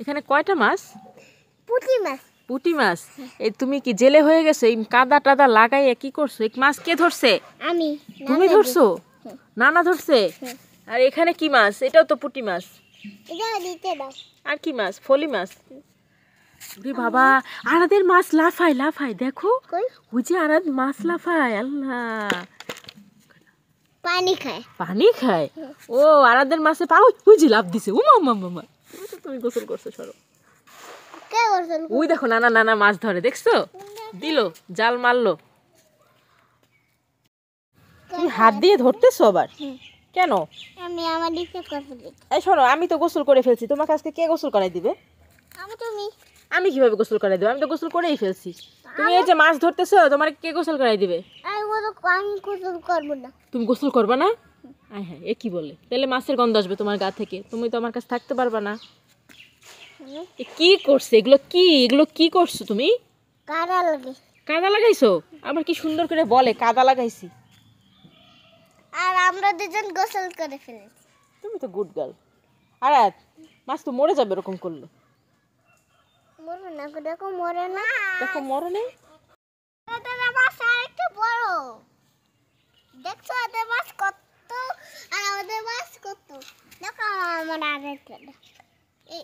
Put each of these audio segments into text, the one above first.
এখানে কয়টা মাছ? পুঁটি মাছ। পুঁটি মাছ। এই তুমি কি জেলে হয়ে গেছো? এই কাদা টাদা লাগাইয়া কি করছো? এই মাছ কে ধরছে? আমি। তুমি ধরছো? নানা ধরছে। আর এখানে কি মাছ? এটাও তো পুঁটি মাছ। এটা দিতে দাও। আর কি মাছ? ফলি মাছ। রে বাবা, আরাদের মাছ লাফায় লাফায়, দেখো ওই যে আরাদ মাছ লাফায়। আল্লাহ, পানি খায়। পানি খায়? ও, আরাদের মাছে পাও ওই যে লাফ দিছে। ও মামা মামা, তুমি গোসল করছো, সরো। কে গোসল? ওই দেখো নানা নানা মাছ ধরে, দেখছো? দিলো, জাল মারলো। তুমি হাত দিয়ে ধরতেছো আবার? কেন? আমি আমার দিকে গোসল করি। এই শোনো, আমি তো গোসল করে ফেলছি, তোমাকে আজকে কে গোসল করাই দিবে? তুমি। আমি কিভাবে গোসল করাই দেবো? আমি তো গোসল করেই ফেলছি। তুমি এই যে মাছ ধরতেছো, তোমার কে গোসল করাই দিবে? আমি গোসল করবো না। তুমি গোসল করবা না? আয় হ্যাঁ, এ কি বলে? তাহলে মাছের গন্ধ আসবে তোমার গা থেকে, তুমি তো আমার কাছে থাকতে পারবা না। এ কি করছে? এগুলো কি? এগুলো কি করছো তুমি? কাদা লাগে। কাদা লাগাইছো? আবার কি সুন্দর করে বলে কাদা লাগাইছি। আর আমরা দুজন গোসল করে ফেলেছি। তুমি তো গুড গার্ল। আর মাছ তো মরে যাবে এরকম করলে। মরে না, দেখো মরে না। দেখো মরে নেই। এদের মাছ আরেকটু বড়। দেখছো এদের মাছ কত আর আমাদের মাছ কত। দেখো আমার আরেকটা। এই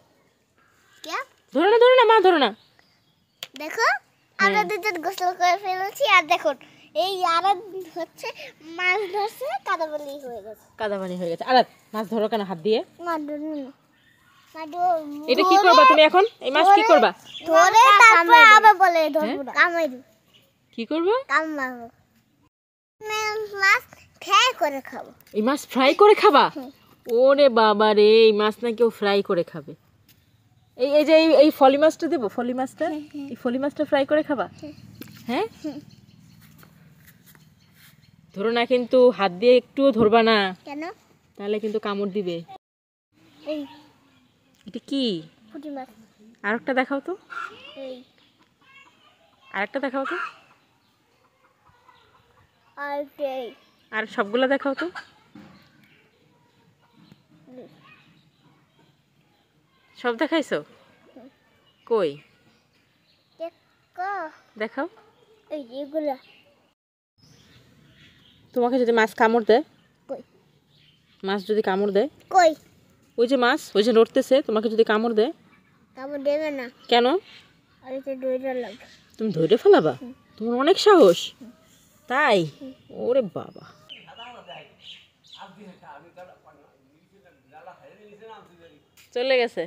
কে? ধরে না মা, ধরে না। দেখো আমরা দুজন গোসল করে ফেলেছি। আর দেখুন এই আর হচ্ছে মাছ ধরছে, কাদাবালি হয়ে গেছে। কাদাপানি হয়ে গেছে। আর মাছ ধরো কেন হাত দিয়ে? এটা কি করবা তুমি এখন? এই মাছ কি করবা? ধরে তারপর আবার বলে ধরবো না, কামাইবো। কি করবা? কামাবো। মাছ ফ্রাই করে খাবো। এই মাছ ফ্রাই করে খাবা? ওরে বাবা রে, এই মাছ না কেউ ফ্রাই করে খাবে? এই যে এই ফলি মাছটা দেবো, ফলি মাছটা, এই ফলি মাছটা ফ্রাই করে খাবা? হ্যাঁ, ধরো না কিন্তু, হাত দিয়ে একটুও ধরবা না, কেন? তাহলে কিন্তু কামড় দিবে। এই এটা কি? পুঁটি মাছ। আরেকটা দেখাও তো, এই আরেকটা দেখাও তো, আর এই আর সবগুলো দেখাও তো। সব দেখাইছো? কই দেখো, দেখাও। এই এগুলা। তোমাকে যদি মাছ কামড় দেয়? কই মাছ যদি কামড় দেয়? কই ওই যে মাছ, ওই যে নড়তেছে, তোমাকে যদি কামড় দেয়? কামড় দেবে না। কেন? আমি তো দৌড়ে লাগবে। তুমি ধরে ফেলাবা? তোমার অনেক সাহস, তাই? ওরে বাবা, চলে গেছে।